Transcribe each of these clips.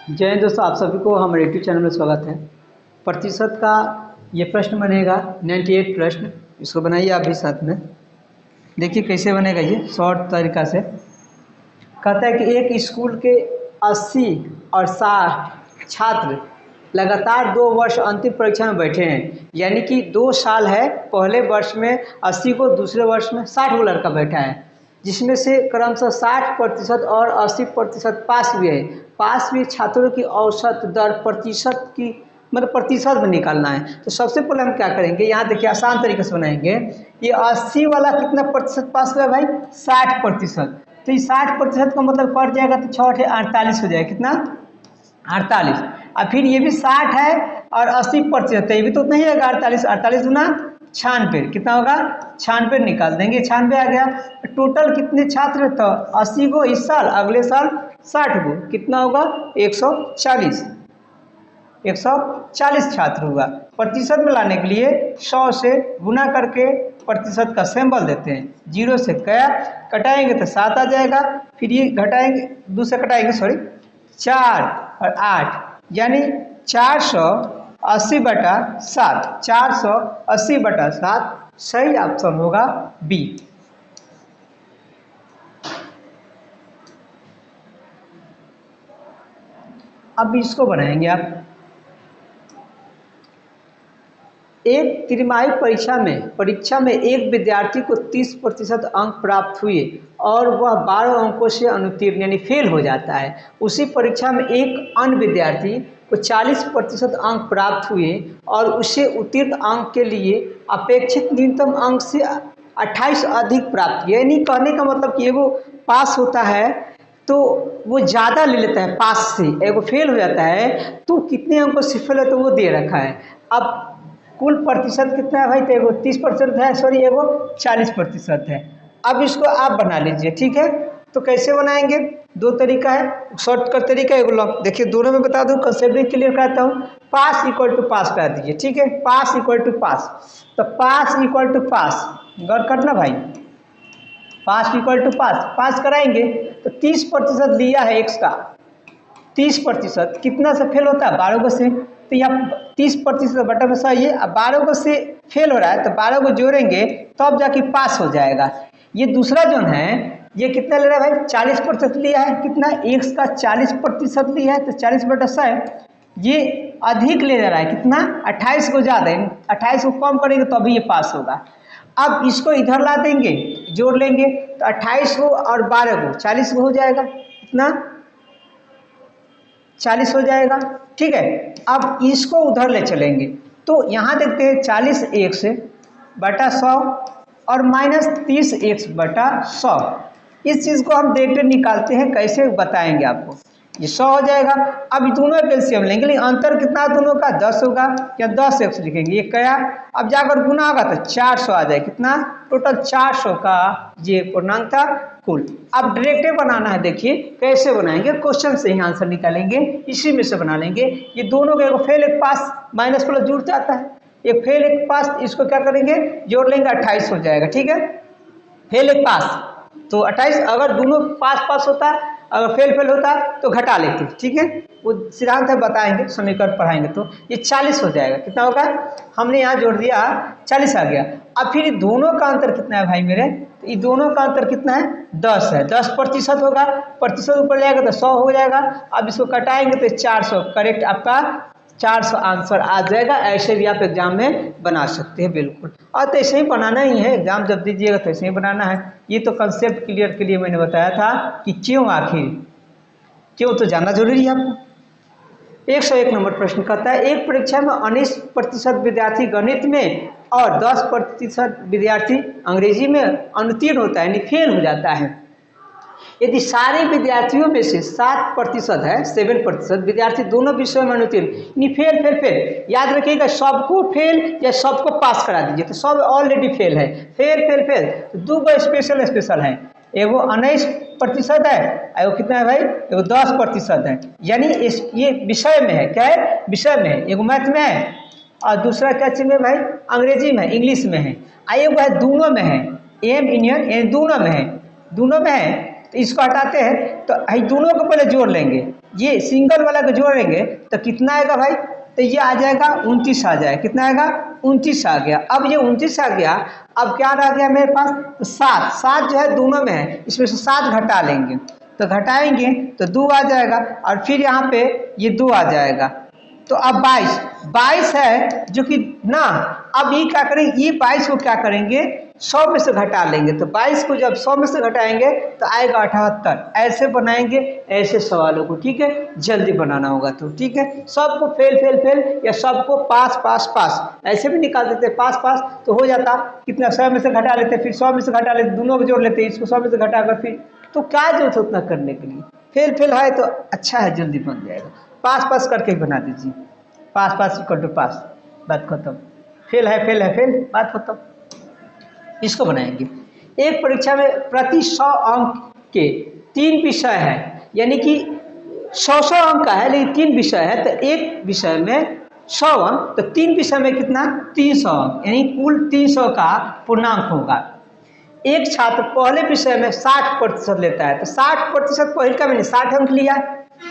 जय हिंद दोस्तों, आप सभी को हमारे यूट्यूब चैनल में स्वागत है। प्रतिशत का ये प्रश्न बनेगा 98 प्रश्न। इसको बनाइए आप भी साथ में। देखिए कैसे बनेगा ये शॉर्ट तरीका से। कहता है कि एक स्कूल के 80 और 60 छात्र लगातार 2 वर्ष अंतिम परीक्षा में बैठे हैं। यानी कि 2 साल है, पहले वर्ष में 80 को, दूसरे वर्ष में 60 को लड़का बैठा है, जिसमें से क्रमशः 60% और 80% पास भी है। पास भी छात्रों की औसत दर प्रतिशत की मतलब प्रतिशत में निकालना है। तो सबसे पहले हम क्या करेंगे, यहाँ देखिए आसान तरीके से बनाएंगे। ये 80 वाला कितना प्रतिशत पास हुआ है भाई? 60%। तो ये 60% का मतलब पड़ जाएगा तो 6 48 हो जाएगा। कितना? 48। और फिर ये भी 60 है और 80%, ये भी तो उतना ही है। 48 48 गुना 96 कितना होगा? 96 निकाल देंगे। 96 आ गया। टोटल कितने छात्र? तो 80 को इस साल, अगले साल 60 को, कितना होगा? 140 छात्र हुआ। प्रतिशत में लाने के लिए 100 से गुना करके प्रतिशत का सिंबल देते हैं। 0 से क्या कटाएंगे तो 7 आ जाएगा। फिर ये घटाएंगे, दूसरा कटाएंगे, सॉरी, 4 और 8, यानी 480/7। 480/7 सही ऑप्शन होगा बी। अब इसको बनाएंगे आप। एक तिमाही परीक्षा में एक विद्यार्थी को 30% अंक प्राप्त हुए और वह 12 अंकों से अनुत्तीर्ण यानी फेल हो जाता है। उसी परीक्षा में एक अन्य विद्यार्थी को 40% अंक प्राप्त हुए और उसे उत्तीर्ण अंक के लिए अपेक्षित न्यूनतम अंक से 28 अधिक प्राप्त किए। यानी कहने का मतलब कि वो पास होता है तो वो ज़्यादा ले लेता है पास से, एगो फेल हो जाता है तो कितने अंकों से फेल है तो वो दे रखा है। अब कुल प्रतिशत कितना है भाई? तो एगो 30% है, सॉरी एगो 40% है। अब इसको आप बना लीजिए, ठीक है। तो कैसे बनाएंगे? दो तरीका है, शॉर्टकट तरीका, एगो लॉन्ग। देखिए दोनों में बता दूं, कंसेप्ट भी क्लियर कराता हूँ। पास इक्वल टू पास करा दीजिए, ठीक है। पास इक्वल टू पास, तो पास इक्वल टू पास, गौर करना भाई, पास इक्वल टू पास, पास कराएंगे तो 30% लिया है एक्स का। 30% कितना से फेल होता है? 12 को से। तो यहाँ 30% बटा में सही है। अब 12 को से फेल हो रहा है तो 12 को जोड़ेंगे तब जाके पास हो जाएगा। ये दूसरा जो है ये कितना ले रहा है भाई? 40% लिया है। कितना? एक्स का 40% लिया है तो 40/100 ये अधिक ले जा रहा है। कितना? 28 को ज़्यादा, 28 को कम करेंगे तो अभी ये पास होगा। अब इसको इधर ला देंगे, जोड़ लेंगे तो 28 को और 12 को 40 को हो जाएगा। कितना? 40 हो जाएगा, ठीक है। अब इसको उधर ले चलेंगे तो यहाँ देखते हैं 40x/100 और -30x/100। इस चीज़ को हम देखते निकालते हैं, कैसे बताएंगे आपको। ये 100 हो जाएगा। अब दोनों एलसीएम लेंगे, लेकिन अंतर कितना दोनों का? 10 होगा, या 10x लिखेंगे, ये क्या? अब जाकर गुना होगा तो 400 आ जाए। कितना? टोटल 400 का ये पूर्णांक था कुल। अब डायरेक्ट बनाना है, देखिए कैसे बनाएंगे, क्वेश्चन से ही आंसर निकालेंगे, इसी में से बना लेंगे। ये दोनों का एक फेल एक पास, माइनस प्लस जुड़ जाता है, एक फेल एक पास, इसको क्या करेंगे? जोड़ लेंगे, 28 हो जाएगा, ठीक है। फेल एक पास तो 28, अगर दोनों पास पास होता, अगर फेल फेल होता तो घटा लेते, ठीक है। वो सिद्धांत है, बताएंगे, समीकरण पढ़ाएंगे तो ये 40 हो जाएगा। कितना होगा? हमने यहाँ जोड़ दिया, 40 आ गया। अब फिर दोनों का अंतर कितना है भाई मेरे? तो ये दोनों का अंतर कितना है? 10 है। 10% होगा, प्रतिशत ऊपर जाएगा तो 100 हो जाएगा। अब इसको कटाएंगे तो 400, करेक्ट आपका 400 आंसर आ जाएगा। ऐसे भी आप एग्जाम में बना सकते हैं, बिल्कुल। और तो ऐसे ही बनाना ही है, एग्जाम जब दीजिएगा तो ऐसे ही बनाना है। ये तो कंसेप्ट क्लियर के लिए मैंने बताया था कि क्यों, आखिर क्यों तो जानना जरूरी है आपको। 101 नंबर प्रश्न कहता है, एक परीक्षा में 19% विद्यार्थी गणित में और 10% विद्यार्थी अंग्रेजी में अनुत्तीर्ण होता है, यानी फेल हो जाता है। यदि सारे विद्यार्थियों में से 7% है, 7% विद्यार्थी दोनों विषयों में अनुत्तीर्ण, यानी फेल फेल फेल, याद रखिएगा, सबको फेल या सबको पास करा दीजिए, तो सब ऑलरेडी फेल है। फेल फेल फेल तो दो स्पेशल है, एगो 19% है, एगो कितना है भाई? एगो 10% है। यानी ये विषय में है, क्या है? विषय में है। एगो मैथ में है और दूसरा क्या चीज में भाई? अंग्रेजी में, इंग्लिश में है। एगो है दोनों में है, एम इंडियन, दोनों में है, दोनों में है। तो इसको हटाते हैं तो दोनों को पहले जोड़ लेंगे, ये सिंगल वाला को जोड़ेंगे तो कितना आएगा भाई, तो ये आ जाएगा 29 आ जाएगा। कितना आएगा, 29 आ गया। अब ये 29 आ गया, अब क्या रह गया मेरे पास, तो 7 7 जो है दोनों में है, इसमें से 7 घटा लेंगे, तो घटाएंगे तो 2 आ जाएगा, और फिर यहाँ पे ये 2 आ जाएगा। तो अब 22 22 है जो कि ना, अब ये क्या करेंगे, ये 22 को क्या करेंगे 100 में से घटा लेंगे, तो 22 को जब 100 में से घटाएंगे तो आएगा 78। ऐसे बनाएंगे ऐसे सवालों को, ठीक है, जल्दी बनाना होगा तो ठीक है। सबको फेल फेल फेल या सबको पास पास पास ऐसे भी निकाल देते, पास पास तो हो जाता। कितना 100 में से घटा लेते, फिर 100 में से घटा लेते, दोनों को जोड़ लेते, इसको 100 में से घटाकर फिर, तो क्या जरूरत है उतना करने के लिए, फेल फेल है तो अच्छा है, जल्दी बन जाएगा। पास पास करके बना दीजिए, पास पास इक्वल टू पास, बात खत्म। फेल है फेल, बात खत्म। इसको बनाएंगे। एक परीक्षा में प्रति 100 अंक के 3 विषय है, यानी कि 100 अंक का है लेकिन 3 विषय है, तो एक विषय में 100 अंक, तो 3 विषय में कितना 300 अंक, यानी कुल 300 का पूर्णांक होगा। एक छात्र पहले विषय में 60% लेता है, तो 60% पहले का मैंने 60 अंक लिया,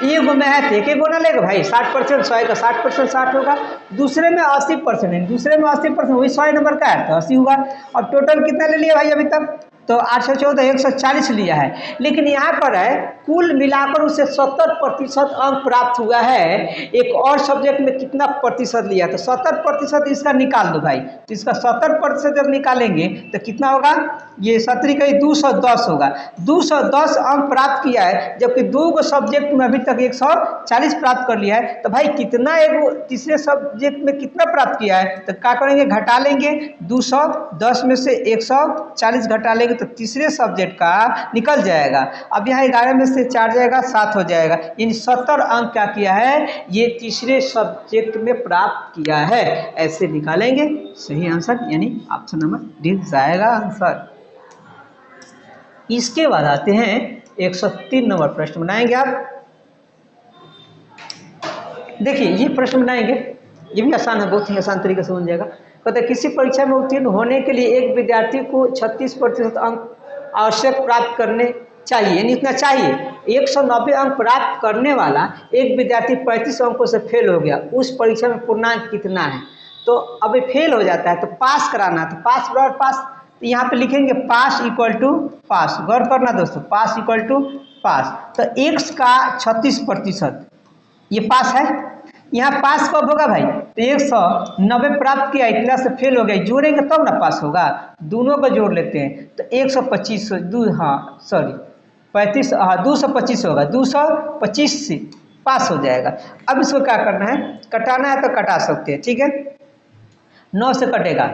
एक में है तो एक गुना लेगा भाई, 60% 100 का 60% 60 होगा। दूसरे में 80% है, दूसरे में 80% वही 100 नंबर का है तो 80 होगा। और टोटल कितना ले लिया भाई अभी तक, तो 814 140 लिया है, लेकिन यहाँ पर है कुल मिलाकर उसे 70% अंक प्राप्त हुआ है। एक और सब्जेक्ट में कितना प्रतिशत लिया, तो 70% इसका निकाल दो भाई, तो इसका 70% जब निकालेंगे तो कितना होगा, ये 70 का 210 होगा। 210 अंक प्राप्त किया है, जबकि 2 सब्जेक्ट में अभी तक 140 प्राप्त कर लिया है। तो भाई कितना एक तीसरे सब्जेक्ट में कितना प्राप्त किया है, तो क्या करेंगे, घटा लेंगे, 210 में से 140 घटा लेंगे तो तीसरे सब्जेक्ट का निकल जाएगा। अब यहाँ 11 में से 4 जाएगा, 7 हो जाएगा, यानी 70 अंक क्या किया है, ये तीसरे सब्जेक्ट में प्राप्त किया है। ऐसे निकालेंगे सही आंसर, यानी ऑप्शन नंबर डी जाएगा आंसर। इसके बाद आते हैं 103 नंबर प्रश्न बनाएंगे आप। देखिए ये प्रश्न बनाएंगे, ये भी आसान है, बहुत ही आसान तरीके से बन जाएगा। कहते हैं किसी परीक्षा में उत्तीर्ण होने के लिए एक विद्यार्थी को 36% अंक आवश्यक प्राप्त करने चाहिए, यानी इतना चाहिए। 190 अंक प्राप्त करने वाला एक विद्यार्थी 35 अंकों से फेल हो गया, उस परीक्षा में पूर्णांक कितना है। तो अब फेल हो जाता है तो पास कराना, तो पास बराबर पास, तो यहाँ पे लिखेंगे पास इक्वल टू पास। गौर करना दोस्तों, पास इक्वल टू पास, तो x का 36% ये पास है। यहाँ पास कब होगा भाई, तो 190 प्राप्त किया, इतना से फेल हो गया, जोड़ेंगे तब ना पास होगा, दोनों को जोड़ लेते हैं तो 125 35 225 होगा, 225 से पास हो जाएगा। अब इसको क्या करना है, कटाना है तो कटा सकते हैं, ठीक है। 9 से कटेगा,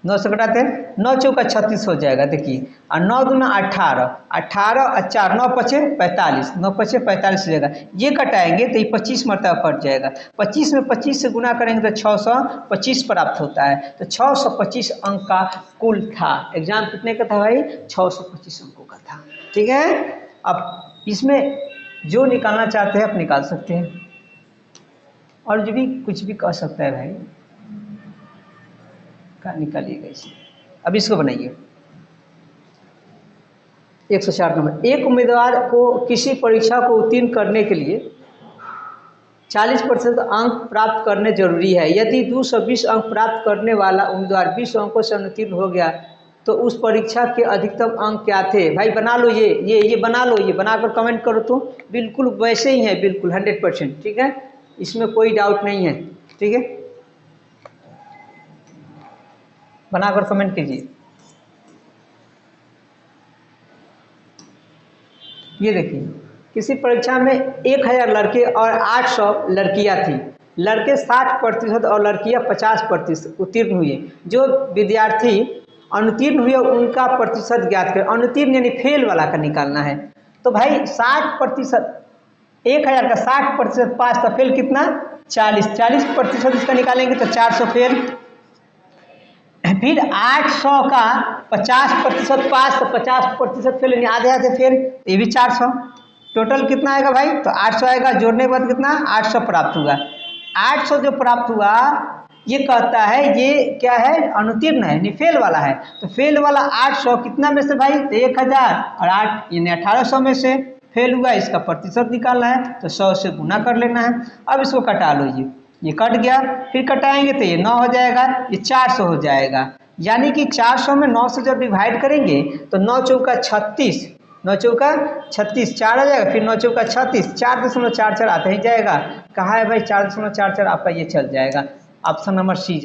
9 से कटाते हैं, 9 चौका 36 हो जाएगा, देखिए, और 9 दूना 18, 18 और 4 9 पचे 45, 9 पचे 45 हो जाएगा। ये कटाएंगे तो ये 25 मरतबा कट जाएगा, 25 में 25 से गुना करेंगे तो 625 प्राप्त होता है। तो 625 अंक का कुल था। एग्जाम कितने का था भाई, 625 अंकों का था, ठीक है। अब इसमें जो निकालना चाहते हैं आप निकाल सकते हैं, और जो भी कुछ भी कर सकता है भाई का निकालिएगा इसे। अब इसको बनाइए 104 नंबर। एक उम्मीदवार को किसी परीक्षा को उत्तीर्ण करने के लिए 40% अंक प्राप्त करने जरूरी है। यदि 220 अंक प्राप्त करने वाला उम्मीदवार 20 अंकों से अनुत्तीर्ण हो गया तो उस परीक्षा के अधिकतम अंक क्या थे। भाई बना लो, ये बना लो, ये बनाकर कमेंट करो तो बिल्कुल वैसे ही है, बिल्कुल 100%, ठीक है, इसमें कोई डाउट नहीं है, ठीक है। बनाकर कमेंट कीजिए। ये देखिए, किसी परीक्षा में 1000 लड़के और 800 लड़कियां थी। लड़के 60% और लड़कियां 50% उत्तीर्ण हुए। जो विद्यार्थी अनुत्तीर्ण हुए उनका प्रतिशत ज्ञात करें। अनुत्तीर्ण यानी फेल वाला का निकालना है। तो भाई 60%, 1000 का 60% पास, तो फेल कितना 40% इसका निकालेंगे तो 400 फेल। फिर 800 का 50% पास, तो 50% फेल, यानी आधे आधे फेल, ये भी 400। टोटल कितना आएगा भाई, तो 800 आएगा। जोड़ने के बाद कितना 800 प्राप्त हुआ। 800 जो प्राप्त हुआ ये कहता है ये क्या है, अनुत्तीर्ण है, यानी फेल वाला है। तो फेल वाला 800 कितना में से भाई, तो 1000 और 8 यानी 1800 में से। फेल हुआ, इसका प्रतिशत निकालना है तो 100 से गुना कर लेना है। अब इसको कटा लो, ये कट गया, फिर कटाएंगे तो ये 9 हो जाएगा, ये 400 हो जाएगा। यानी कि 400 में 9 से जब डिवाइड करेंगे तो 9 चौका 36, 9 चौका 36, 4 आ जाएगा, फिर 9 चौका 36, 4.44 आता ही जाएगा। कहाँ है भाई 4.44? आपका ये चल जाएगा, ऑप्शन नंबर सी।